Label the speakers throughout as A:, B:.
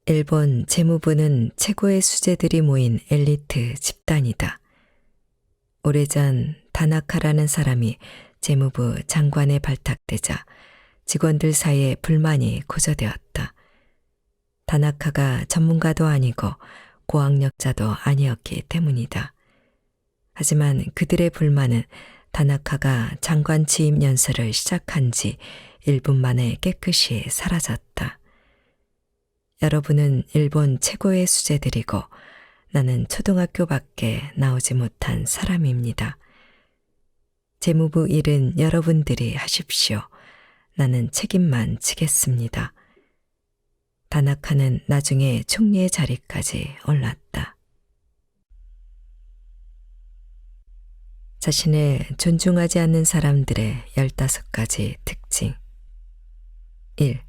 A: 일본 재무부는 최고의 수재들이 모인 엘리트 집단이다. 오래전 다나카라는 사람이 재무부 장관에 발탁되자 직원들 사이에 불만이 고조되었다. 다나카가 전문가도 아니고 고학력자도 아니었기 때문이다. 하지만 그들의 불만은 다나카가 장관 취임 연설을 시작한 지 1분 만에 깨끗이 사라졌다. 여러분은 일본 최고의 수재들이고 나는 초등학교밖에 나오지 못한 사람입니다. 재무부 일은 여러분들이 하십시오. 나는 책임만 지겠습니다. 다나카는 나중에 총리의 자리까지 올랐다. 자신을 존중하지 않는 사람들의 15가지 특징. 1.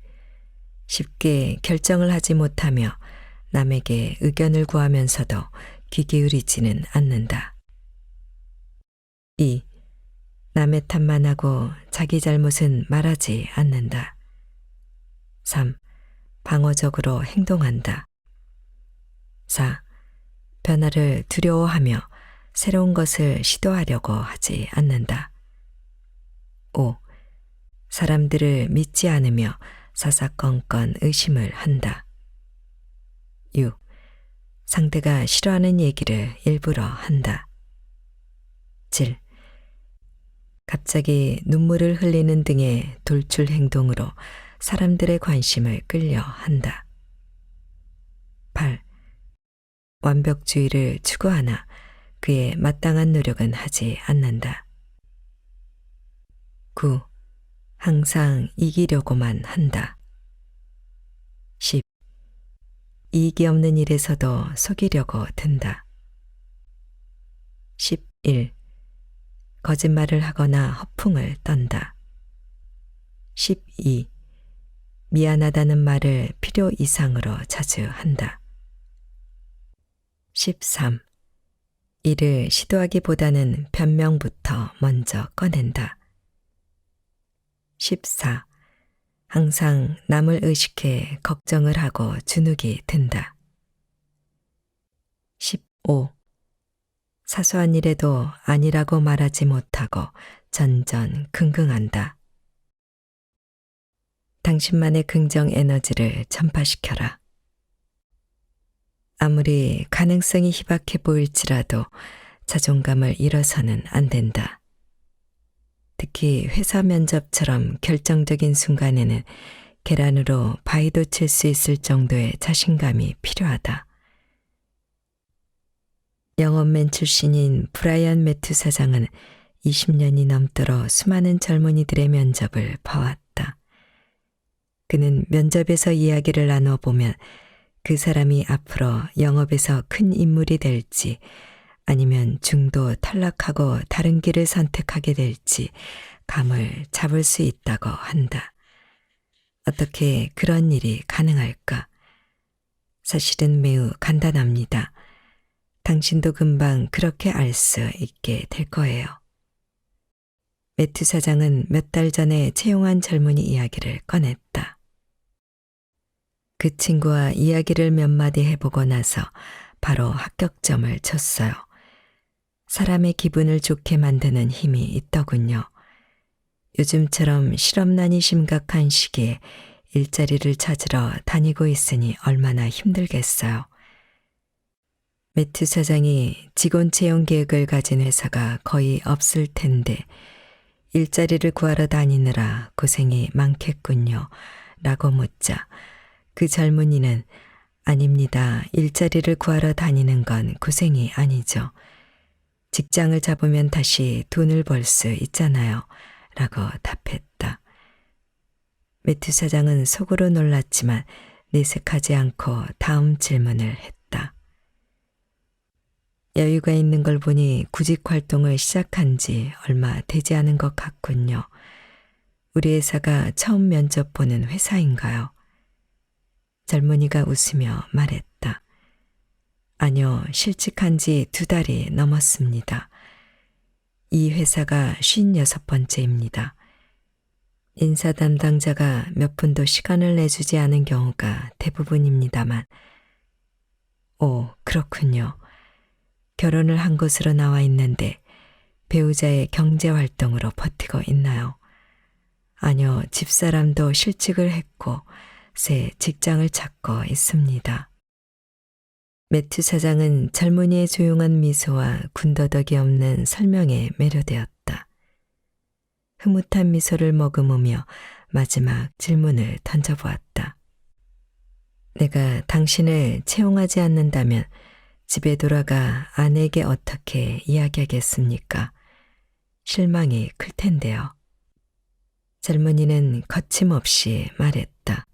A: 쉽게 결정을 하지 못하며 남에게 의견을 구하면서도 귀 기울이지는 않는다. 2. 남의 탓만 하고 자기 잘못은 말하지 않는다. 3. 방어적으로 행동한다. 4. 변화를 두려워하며 새로운 것을 시도하려고 하지 않는다. 5. 사람들을 믿지 않으며 사사건건 의심을 한다. 6. 상대가 싫어하는 얘기를 일부러 한다. 7. 갑자기 눈물을 흘리는 등의 돌출 행동으로 사람들의 관심을 끌려 한다. 8. 완벽주의를 추구하나 그에 마땅한 노력은 하지 않는다. 9. 항상 이기려고만 한다. 10. 이익이 없는 일에서도 속이려고 든다. 11. 거짓말을 하거나 허풍을 떤다. 12. 미안하다는 말을 필요 이상으로 자주 한다. 13. 일을 시도하기보다는 변명부터 먼저 꺼낸다. 14. 항상 남을 의식해 걱정을 하고 주눅이 든다. 15. 사소한 일에도 아니라고 말하지 못하고 전전긍긍한다. 당신만의 긍정 에너지를 전파시켜라. 아무리 가능성이 희박해 보일지라도 자존감을 잃어서는 안 된다. 특히 회사 면접처럼 결정적인 순간에는 계란으로 바위도 칠 수 있을 정도의 자신감이 필요하다. 영업맨 출신인 브라이언 매튜 사장은 20년이 넘도록 수많은 젊은이들의 면접을 봐왔다. 그는 면접에서 이야기를 나눠보면 그 사람이 앞으로 영업에서 큰 인물이 될지 아니면 중도 탈락하고 다른 길을 선택하게 될지 감을 잡을 수 있다고 한다. 어떻게 그런 일이 가능할까? 사실은 매우 간단합니다. 당신도 금방 그렇게 알 수 있게 될 거예요. 매튜 사장은 몇 달 전에 채용한 젊은이 이야기를 꺼냈다. 그 친구와 이야기를 몇 마디 해보고 나서 바로 합격점을 쳤어요. 사람의 기분을 좋게 만드는 힘이 있더군요. 요즘처럼 실업난이 심각한 시기에 일자리를 찾으러 다니고 있으니 얼마나 힘들겠어요. 매튜 사장이 직원 채용 계획을 가진 회사가 거의 없을 텐데 일자리를 구하러 다니느라 고생이 많겠군요. 라고 묻자 그 젊은이는 아닙니다. 일자리를 구하러 다니는 건 고생이 아니죠. 직장을 잡으면 다시 돈을 벌 수 있잖아요. 라고 답했다. 매튜 사장은 속으로 놀랐지만 내색하지 않고 다음 질문을 했다. 여유가 있는 걸 보니 구직 활동을 시작한 지 얼마 되지 않은 것 같군요. 우리 회사가 처음 면접 보는 회사인가요? 젊은이가 웃으며 말했다. 아니요, 실직한 지 2달이 넘었습니다. 이 회사가 56번째입니다. 인사 담당자가 몇 분도 시간을 내주지 않은 경우가 대부분입니다만, 오, 그렇군요. 결혼을 한 것으로 나와 있는데 배우자의 경제 활동으로 버티고 있나요? 아니요, 집사람도 실직을 했고 새 직장을 찾고 있습니다. 매튜 사장은 젊은이의 조용한 미소와 군더더기 없는 설명에 매료되었다. 흐뭇한 미소를 머금으며 마지막 질문을 던져보았다. 내가 당신을 채용하지 않는다면 집에 돌아가 아내에게 어떻게 이야기하겠습니까? 실망이 클 텐데요. 젊은이는 거침없이 말했다.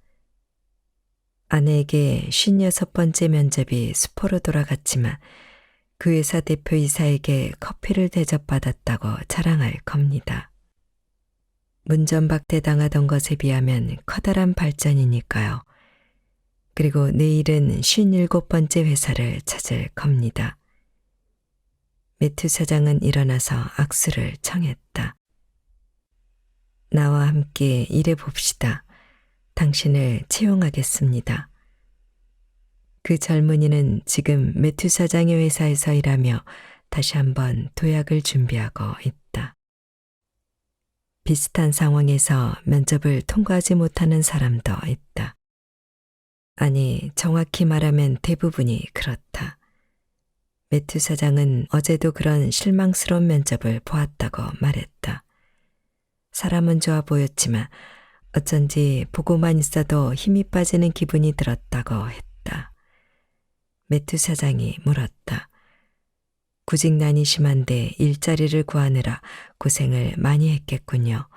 A: 아내에게 56번째 면접이 수포로 돌아갔지만 그 회사 대표이사에게 커피를 대접받았다고 자랑할 겁니다. 문전박대 당하던 것에 비하면 커다란 발전이니까요. 그리고 내일은 57번째 회사를 찾을 겁니다. 매튜 사장은 일어나서 악수를 청했다. 나와 함께 일해 봅시다. 당신을 채용하겠습니다. 그 젊은이는 지금 매튜 사장의 회사에서 일하며 다시 한번 도약을 준비하고 있다. 비슷한 상황에서 면접을 통과하지 못하는 사람도 있다. 아니, 정확히 말하면 대부분이 그렇다. 매튜 사장은 어제도 그런 실망스러운 면접을 보았다고 말했다. 사람은 좋아 보였지만 어쩐지 보고만 있어도 힘이 빠지는 기분이 들었다고 했다. 매튜 사장이 물었다. 구직난이 심한데 일자리를 구하느라 고생을 많이 했겠군요.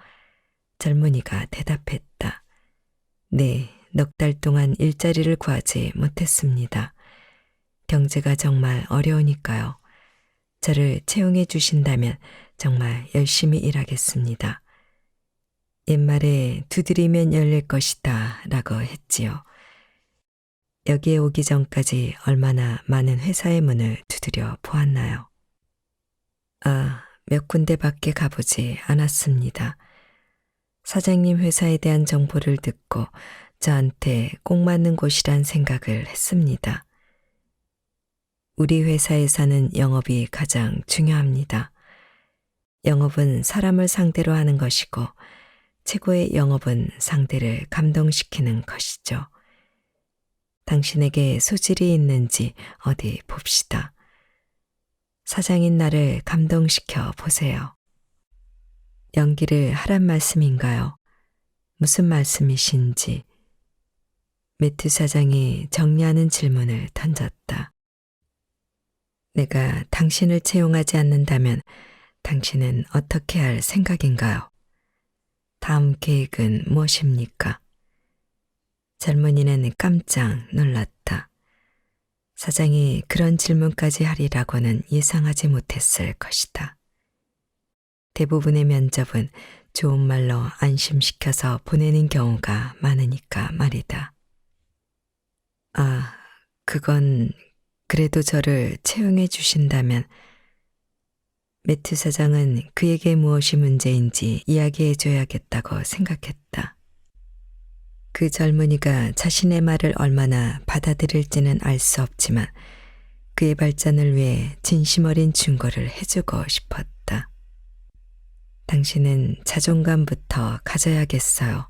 A: 젊은이가 대답했다. 네, 넉 달 동안 일자리를 구하지 못했습니다. 경제가 정말 어려우니까요. 저를 채용해 주신다면 정말 열심히 일하겠습니다. 옛말에 두드리면 열릴 것이다 라고 했지요. 여기에 오기 전까지 얼마나 많은 회사의 문을 두드려 보았나요? 아, 몇 군데밖에 가보지 않았습니다. 사장님 회사에 대한 정보를 듣고 저한테 꼭 맞는 곳이란 생각을 했습니다. 우리 회사에서는 영업이 가장 중요합니다. 영업은 사람을 상대로 하는 것이고 최고의 영업은 상대를 감동시키는 것이죠. 당신에게 소질이 있는지 어디 봅시다. 사장인 나를 감동시켜 보세요. 연기를 하란 말씀인가요? 무슨 말씀이신지. 매튜 사장이 정리하는 질문을 던졌다. 내가 당신을 채용하지 않는다면 당신은 어떻게 할 생각인가요? 다음 계획은 무엇입니까? 젊은이는 깜짝 놀랐다. 사장이 그런 질문까지 하리라고는 예상하지 못했을 것이다. 대부분의 면접은 좋은 말로 안심시켜서 보내는 경우가 많으니까 말이다. 아, 그건 그래도 저를 채용해 주신다면. 매튜 사장은 그에게 무엇이 문제인지 이야기해 줘야겠다고 생각했다. 그 젊은이가 자신의 말을 얼마나 받아들일지는 알 수 없지만 그의 발전을 위해 진심 어린 충고를 해주고 싶었다. 당신은 자존감부터 가져야겠어요.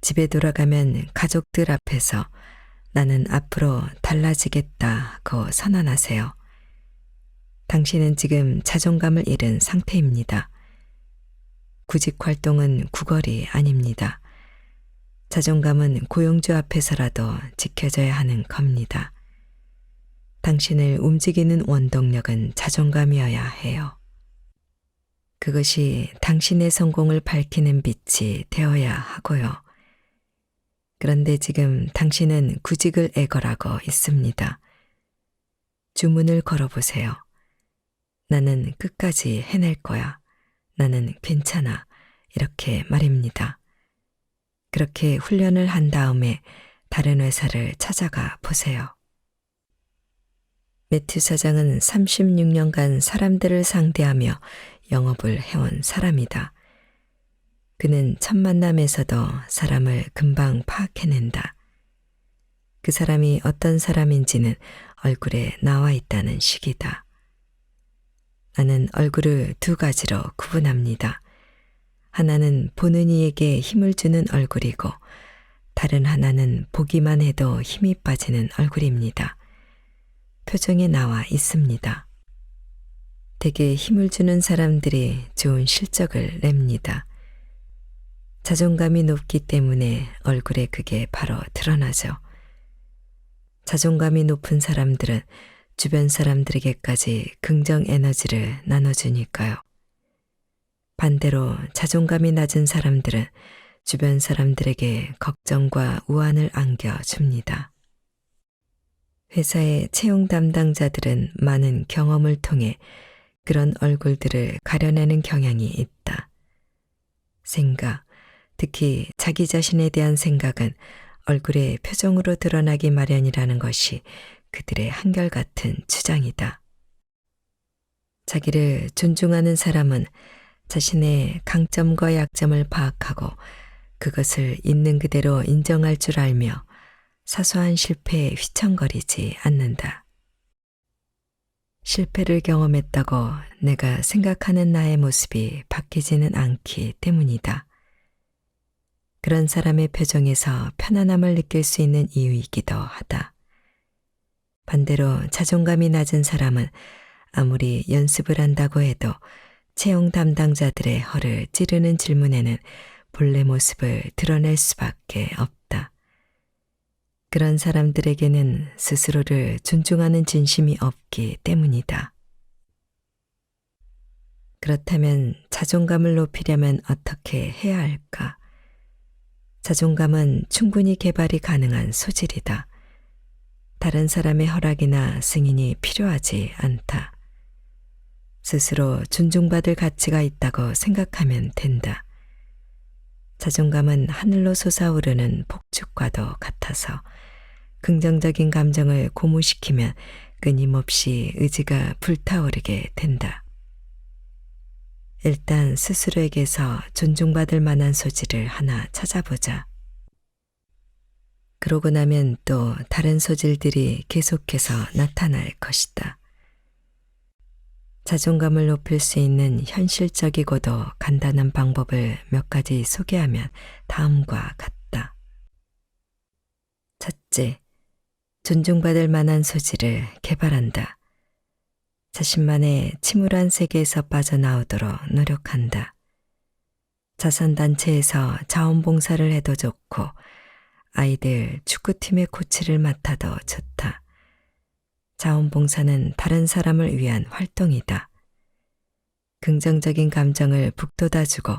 A: 집에 돌아가면 가족들 앞에서 나는 앞으로 달라지겠다고 선언하세요. 당신은 지금 자존감을 잃은 상태입니다. 구직 활동은 구걸이 아닙니다. 자존감은 고용주 앞에서라도 지켜져야 하는 겁니다. 당신을 움직이는 원동력은 자존감이어야 해요. 그것이 당신의 성공을 밝히는 빛이 되어야 하고요. 그런데 지금 당신은 구직을 애걸하고 있습니다. 주문을 걸어보세요. 나는 끝까지 해낼 거야. 나는 괜찮아. 이렇게 말입니다. 그렇게 훈련을 한 다음에 다른 회사를 찾아가 보세요. 매튜 사장은 36년간 사람들을 상대하며 영업을 해온 사람이다. 그는 첫 만남에서도 사람을 금방 파악해낸다. 그 사람이 어떤 사람인지는 얼굴에 나와 있다는 식이다. 나는 얼굴을 두 가지로 구분합니다. 하나는 보는 이에게 힘을 주는 얼굴이고 다른 하나는 보기만 해도 힘이 빠지는 얼굴입니다. 표정에 나와 있습니다. 대개 힘을 주는 사람들이 좋은 실적을 냅니다. 자존감이 높기 때문에 얼굴에 그게 바로 드러나죠. 자존감이 높은 사람들은 주변 사람들에게까지 긍정 에너지를 나눠주니까요. 반대로 자존감이 낮은 사람들은 주변 사람들에게 걱정과 우환을 안겨줍니다. 회사의 채용 담당자들은 많은 경험을 통해 그런 얼굴들을 가려내는 경향이 있다. 생각, 특히 자기 자신에 대한 생각은 얼굴의 표정으로 드러나기 마련이라는 것이 그들의 한결같은 주장이다. 자기를 존중하는 사람은 자신의 강점과 약점을 파악하고 그것을 있는 그대로 인정할 줄 알며 사소한 실패에 휘청거리지 않는다. 실패를 경험했다고 내가 생각하는 나의 모습이 바뀌지는 않기 때문이다. 그런 사람의 표정에서 편안함을 느낄 수 있는 이유이기도 하다. 반대로 자존감이 낮은 사람은 아무리 연습을 한다고 해도 채용 담당자들의 허를 찌르는 질문에는 본래 모습을 드러낼 수밖에 없다. 그런 사람들에게는 스스로를 존중하는 진심이 없기 때문이다. 그렇다면 자존감을 높이려면 어떻게 해야 할까? 자존감은 충분히 개발이 가능한 소질이다. 다른 사람의 허락이나 승인이 필요하지 않다. 스스로 존중받을 가치가 있다고 생각하면 된다. 자존감은 하늘로 솟아오르는 폭죽과도 같아서 긍정적인 감정을 고무시키면 끊임없이 의지가 불타오르게 된다. 일단 스스로에게서 존중받을 만한 소질을 하나 찾아보자. 그러고 나면 또 다른 소질들이 계속해서 나타날 것이다. 자존감을 높일 수 있는 현실적이고도 간단한 방법을 몇 가지 소개하면 다음과 같다. 첫째, 존중받을 만한 소질을 개발한다. 자신만의 침울한 세계에서 빠져나오도록 노력한다. 자선단체에서 자원봉사를 해도 좋고 아이들 축구팀의 코치를 맡아도 좋다. 자원봉사는 다른 사람을 위한 활동이다. 긍정적인 감정을 북돋아주고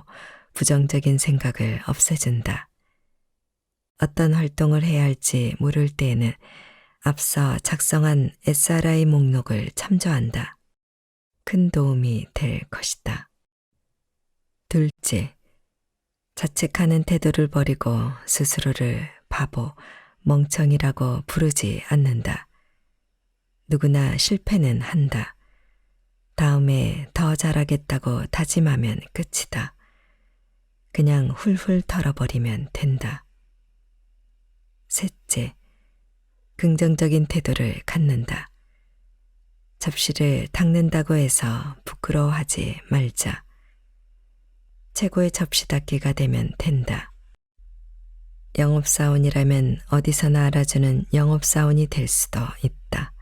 A: 부정적인 생각을 없애준다. 어떤 활동을 해야 할지 모를 때에는 앞서 작성한 SRI 목록을 참조한다. 큰 도움이 될 것이다. 둘째, 자책하는 태도를 버리고 스스로를 바보, 멍청이라고 부르지 않는다. 누구나 실패는 한다. 다음에 더 잘하겠다고 다짐하면 끝이다. 그냥 훌훌 털어버리면 된다. 셋째, 긍정적인 태도를 갖는다. 접시를 닦는다고 해서 부끄러워하지 말자. 최고의 접시 닦기가 되면 된다. 영업사원이라면 어디서나 알아주는 영업사원이 될 수도 있다.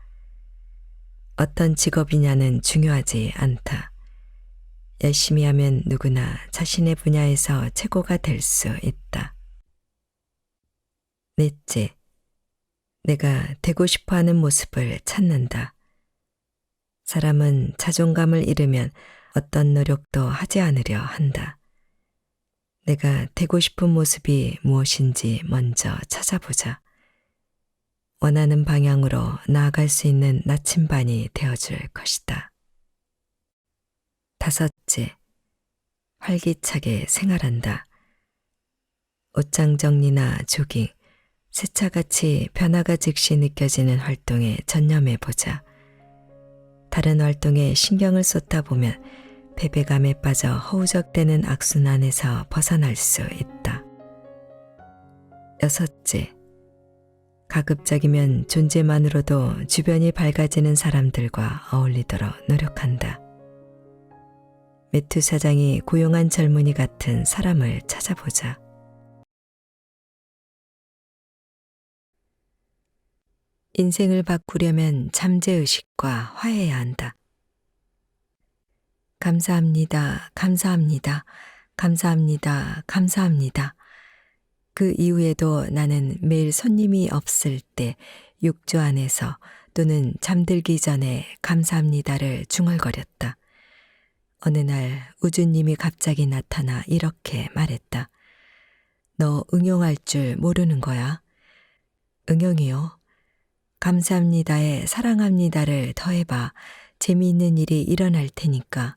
A: 어떤 직업이냐는 중요하지 않다. 열심히 하면 누구나 자신의 분야에서 최고가 될 수 있다. 넷째, 내가 되고 싶어하는 모습을 찾는다. 사람은 자존감을 잃으면 어떤 노력도 하지 않으려 한다. 내가 되고 싶은 모습이 무엇인지 먼저 찾아보자. 원하는 방향으로 나아갈 수 있는 나침반이 되어줄 것이다. 다섯째, 활기차게 생활한다. 옷장 정리나 조깅, 세차같이 변화가 즉시 느껴지는 활동에 전념해보자. 다른 활동에 신경을 쏟다 보면 패배감에 빠져 허우적대는 악순환에서 벗어날 수 있다. 6째, 가급적이면 존재만으로도 주변이 밝아지는 사람들과 어울리도록 노력한다. 매튜 사장이 고용한 젊은이 같은 사람을 찾아보자. 인생을 바꾸려면 잠재의식과 화해해야 한다. 감사합니다, 감사합니다, 감사합니다, 감사합니다. 그 이후에도 나는 매일 손님이 없을 때 욕조 안에서 또는 잠들기 전에 감사합니다를 중얼거렸다. 어느 날 우주님이 갑자기 나타나 이렇게 말했다. 너 응용할 줄 모르는 거야? 응용이요? 감사합니다에 사랑합니다를 더해봐. 재미있는 일이 일어날 테니까.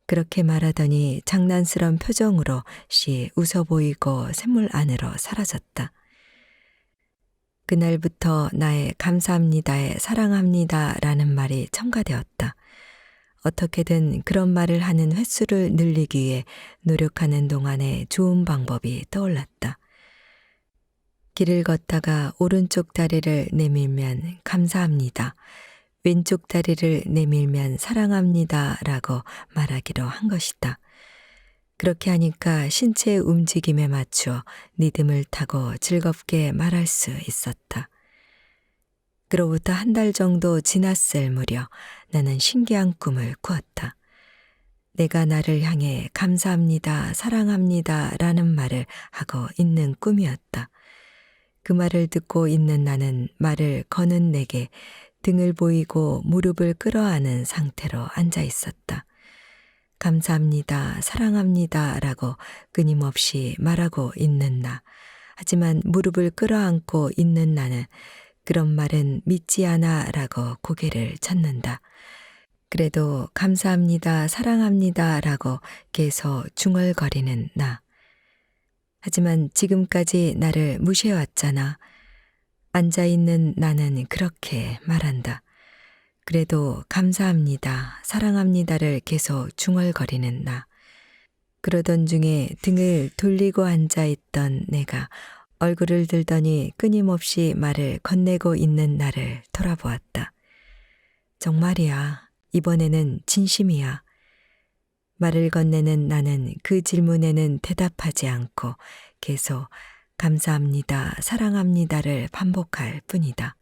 A: 그렇게 말하더니 장난스런 표정으로 씨 웃어 보이고 샘물 안으로 사라졌다. 그날부터 나의 감사합니다에 사랑합니다라는 말이 첨가되었다. 어떻게든 그런 말을 하는 횟수를 늘리기 위해 노력하는 동안에 좋은 방법이 떠올랐다. 길을 걷다가 오른쪽 다리를 내밀면 감사합니다. 왼쪽 다리를 내밀면 사랑합니다 라고 말하기로 한 것이다. 그렇게 하니까 신체의 움직임에 맞추어 리듬을 타고 즐겁게 말할 수 있었다. 그로부터 한 달 정도 지났을 무렵 나는 신기한 꿈을 꾸었다. 내가 나를 향해 감사합니다, 사랑합니다 라는 말을 하고 있는 꿈이었다. 그 말을 듣고 있는 나는 말을 거는 내게 등을 보이고 무릎을 끌어안은 상태로 앉아 있었다. 감사합니다, 사랑합니다 라고 끊임없이 말하고 있는 나. 하지만 무릎을 끌어안고 있는 나는 그런 말은 믿지 않아 라고 고개를 젓는다. 그래도 감사합니다, 사랑합니다 라고 계속 중얼거리는 나. 하지만 지금까지 나를 무시해왔잖아. 앉아있는 나는 그렇게 말한다. 그래도 감사합니다, 사랑합니다를 계속 중얼거리는 나. 그러던 중에 등을 돌리고 앉아있던 내가 얼굴을 들더니 끊임없이 말을 건네고 있는 나를 돌아보았다. 정말이야. 이번에는 진심이야. 말을 건네는 나는 그 질문에는 대답하지 않고 계속 감사합니다, 사랑합니다를 반복할 뿐이다.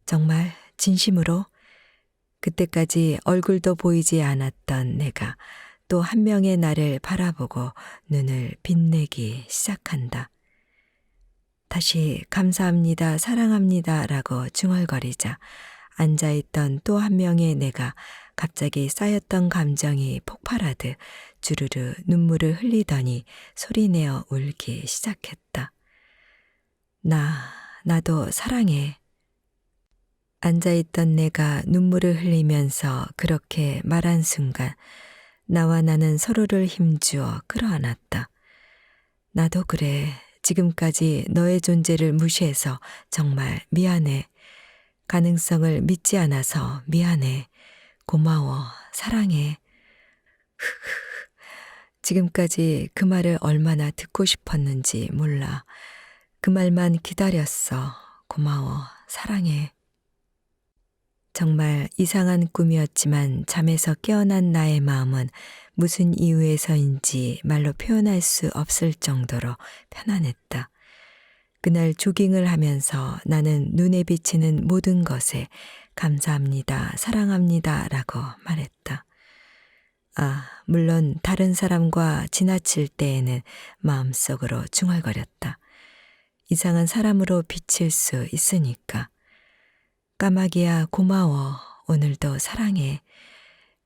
A: 정말 진심으로? 그때까지 얼굴도 보이지 않았던 내가 또 한 명의 나를 바라보고 눈을 빛내기 시작한다. 다시 감사합니다, 사랑합니다 라고 중얼거리자 앉아있던 또 한 명의 내가 갑자기 쌓였던 감정이 폭발하듯 주르르 눈물을 흘리더니 소리내어 울기 시작했다. 나도 사랑해. 앉아있던 내가 눈물을 흘리면서 그렇게 말한 순간 나와 나는 서로를 힘주어 끌어안았다. 나도 그래. 지금까지 너의 존재를 무시해서 정말 미안해. 가능성을 믿지 않아서 미안해. 고마워. 사랑해. 지금까지 그 말을 얼마나 듣고 싶었는지 몰라. 그 말만 기다렸어. 고마워. 사랑해. 정말 이상한 꿈이었지만 잠에서 깨어난 나의 마음은 무슨 이유에서인지 말로 표현할 수 없을 정도로 편안했다. 그날 조깅을 하면서 나는 눈에 비치는 모든 것에 감사합니다, 사랑합니다 라고 말했다. 물론 다른 사람과 지나칠 때에는 마음속으로 중얼거렸다. 이상한 사람으로 비칠 수 있으니까. 까마귀야 고마워. 오늘도 사랑해.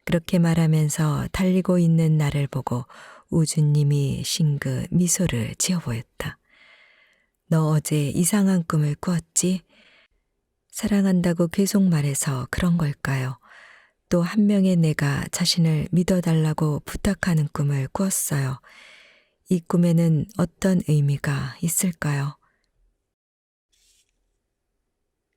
A: 그렇게 말하면서 달리고 있는 나를 보고 우주님이 싱긋 미소를 지어 보였다. 너 어제 이상한 꿈을 꾸었지? 사랑한다고 계속 말해서 그런 걸까요? 또 한 명의 내가 자신을 믿어달라고 부탁하는 꿈을 꾸었어요. 이 꿈에는 어떤 의미가 있을까요?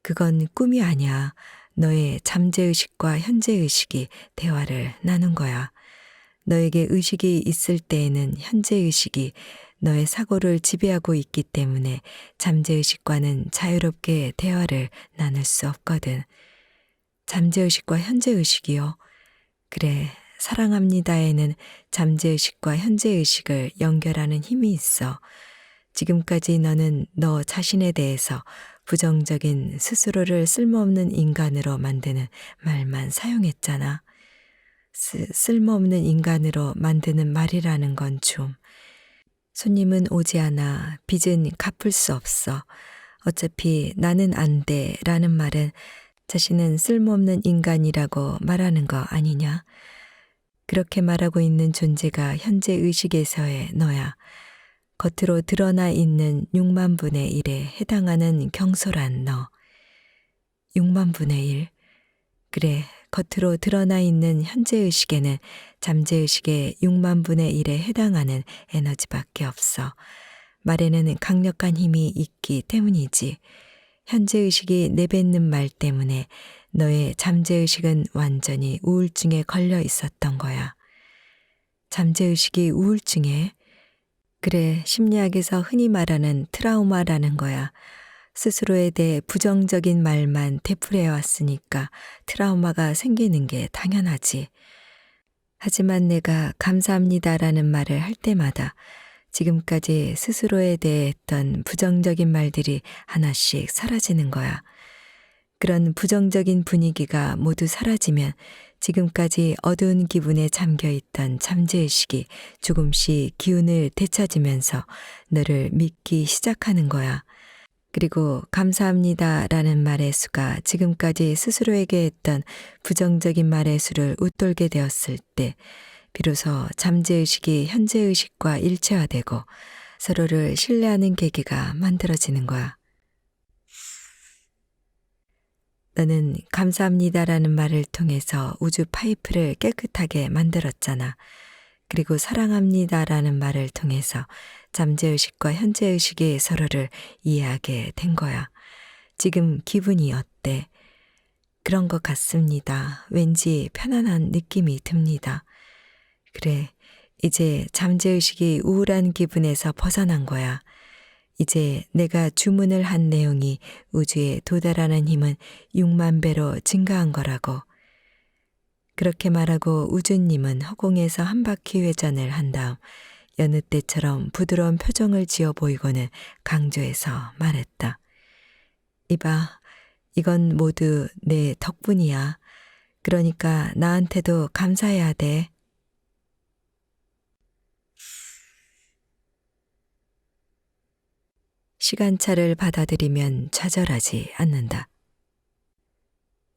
A: 그건 꿈이 아니야. 너의 잠재의식과 현재의식이 대화를 나눈 거야. 너에게 의식이 있을 때에는 현재의식이 너의 사고를 지배하고 있기 때문에 잠재의식과는 자유롭게 대화를 나눌 수 없거든. 잠재의식과 현재의식이요. 그래, 사랑합니다에는 잠재의식과 현재의식을 연결하는 힘이 있어. 지금까지 너는 너 자신에 대해서 부정적인 스스로를 쓸모없는 인간으로 만드는 말만 사용했잖아. 쓸모없는 인간으로 만드는 말이라는 건 좀. 손님은 오지 않아. 빚은 갚을 수 없어. 어차피 나는 안 돼 라는 말은 자신은 쓸모없는 인간이라고 말하는 거 아니냐? 그렇게 말하고 있는 존재가 현재 의식에서의 너야. 겉으로 드러나 있는 6만 분의 1에 해당하는 경솔한 너. 6만 분의 1. 그래, 겉으로 드러나 있는 현재의식에는 잠재의식의 6만 분의 1에 해당하는 에너지밖에 없어. 말에는 강력한 힘이 있기 때문이지. 현재의식이 내뱉는 말 때문에 너의 잠재의식은 완전히 우울증에 걸려 있었던 거야. 잠재의식이 우울증에? 그래, 심리학에서 흔히 말하는 트라우마라는 거야. 스스로에 대해 부정적인 말만 되풀이해 왔으니까 트라우마가 생기는 게 당연하지. 하지만 내가 감사합니다라는 말을 할 때마다 지금까지 스스로에 대해 했던 부정적인 말들이 하나씩 사라지는 거야. 그런 부정적인 분위기가 모두 사라지면 지금까지 어두운 기분에 잠겨있던 잠재의식이 조금씩 기운을 되찾으면서 너를 믿기 시작하는 거야. 그리고 감사합니다라는 말의 수가 지금까지 스스로에게 했던 부정적인 말의 수를 웃돌게 되었을 때 비로소 잠재의식이 현재의식과 일체화되고 서로를 신뢰하는 계기가 만들어지는 거야. 너는 감사합니다라는 말을 통해서 우주 파이프를 깨끗하게 만들었잖아. 그리고 사랑합니다라는 말을 통해서 잠재의식과 현재의식이 서로를 이해하게 된 거야. 지금 기분이 어때? 그런 것 같습니다. 왠지 편안한 느낌이 듭니다. 그래, 이제 잠재의식이 우울한 기분에서 벗어난 거야. 이제 내가 주문을 한 내용이 우주에 도달하는 힘은 6만 배로 증가한 거라고. 그렇게 말하고 우주님은 허공에서 한 바퀴 회전을 한 다음 여느 때처럼 부드러운 표정을 지어 보이고는 강조해서 말했다. 이봐, 이건 모두 내 덕분이야. 그러니까 나한테도 감사해야 돼. 시간차를 받아들이면 좌절하지 않는다.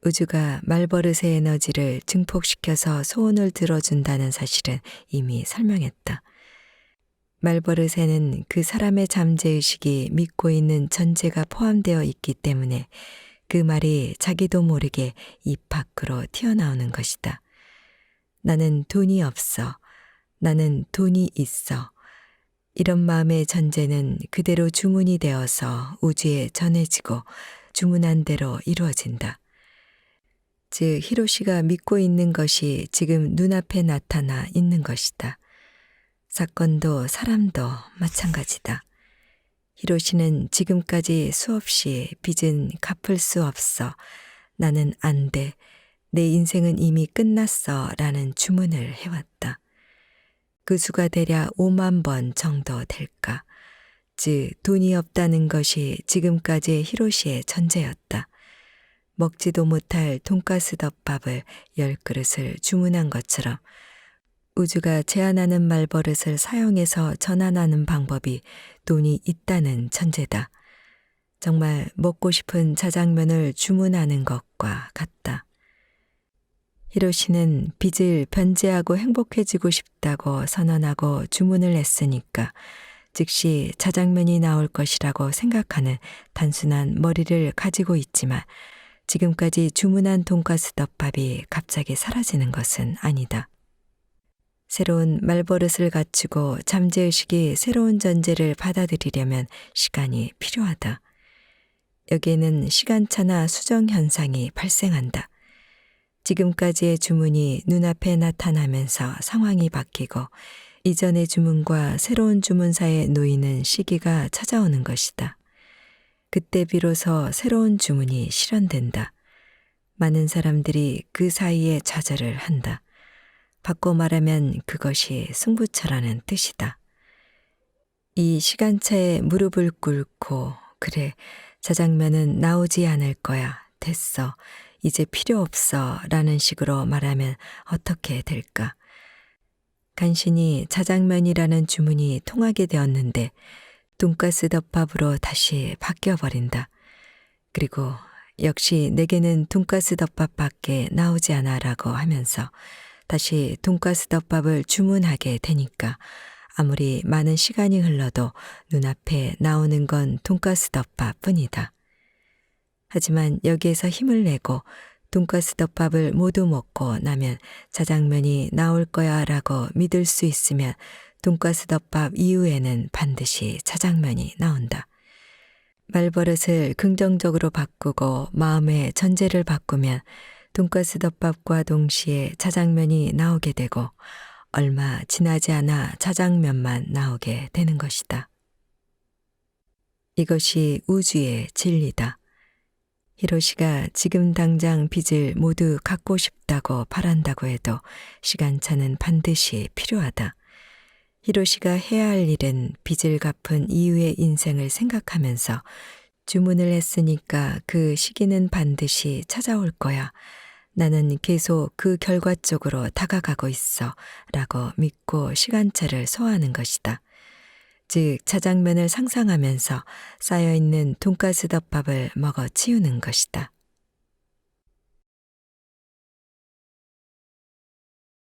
A: 우주가 말버릇의 에너지를 증폭시켜서 소원을 들어준다는 사실은 이미 설명했다. 말버릇에는 그 사람의 잠재의식이 믿고 있는 전제가 포함되어 있기 때문에 그 말이 자기도 모르게 입 밖으로 튀어나오는 것이다. 나는 돈이 없어. 나는 돈이 있어. 이런 마음의 전제는 그대로 주문이 되어서 우주에 전해지고 주문한 대로 이루어진다. 즉 히로시가 믿고 있는 것이 지금 눈앞에 나타나 있는 것이다. 사건도 사람도 마찬가지다. 히로시는 지금까지 수없이 빚은 갚을 수 없어. 나는 안 돼. 내 인생은 이미 끝났어. 라는 주문을 해왔다. 그 수가 대략 5만 번 정도 될까. 즉 돈이 없다는 것이 지금까지의 히로시의 전제였다. 먹지도 못할 돈가스 덮밥을 10그릇을 주문한 것처럼 우주가 제안하는 말버릇을 사용해서 전환하는 방법이 돈이 있다는 전제다. 정말 먹고 싶은 자장면을 주문하는 것과 같다. 히로시는 빚을 변제하고 행복해지고 싶다고 선언하고 주문을 했으니까 즉시 자장면이 나올 것이라고 생각하는 단순한 머리를 가지고 있지만 지금까지 주문한 돈가스 덮밥이 갑자기 사라지는 것은 아니다. 새로운 말버릇을 갖추고 잠재의식이 새로운 전제를 받아들이려면 시간이 필요하다. 여기에는 시간차나 수정 현상이 발생한다. 지금까지의 주문이 눈앞에 나타나면서 상황이 바뀌고 이전의 주문과 새로운 주문 사이에 놓이는 시기가 찾아오는 것이다. 그때 비로소 새로운 주문이 실현된다. 많은 사람들이 그 사이에 좌절을 한다. 바꿔 말하면 그것이 승부처라는 뜻이다. 이 시간차에 무릎을 꿇고 그래, 자장면은 나오지 않을 거야. 됐어. 이제 필요 없어. 라는 식으로 말하면 어떻게 될까? 간신히 자장면이라는 주문이 통하게 되었는데 돈가스 덮밥으로 다시 바뀌어버린다. 그리고 역시 내게는 돈가스 덮밥밖에 나오지 않아 라고 하면서 다시 돈가스 덮밥을 주문하게 되니까 아무리 많은 시간이 흘러도 눈앞에 나오는 건 돈가스 덮밥 뿐이다. 하지만 여기에서 힘을 내고 돈가스 덮밥을 모두 먹고 나면 자장면이 나올 거야 라고 믿을 수 있으면 돈가스 덮밥 이후에는 반드시 자장면이 나온다. 말버릇을 긍정적으로 바꾸고 마음의 전제를 바꾸면 돈가스 덮밥과 동시에 자장면이 나오게 되고 얼마 지나지 않아 자장면만 나오게 되는 것이다. 이것이 우주의 진리다. 히로시가 지금 당장 빚을 모두 갚고 싶다고 바란다고 해도 시간차는 반드시 필요하다. 히로시가 해야 할 일은 빚을 갚은 이후의 인생을 생각하면서 주문을 했으니까 그 시기는 반드시 찾아올 거야. 나는 계속 그 결과 쪽으로 다가가고 있어. 라고 믿고 시간차를 소화하는 것이다. 즉 자장면을 상상하면서 쌓여있는 돈가스 덮밥을 먹어 치우는 것이다.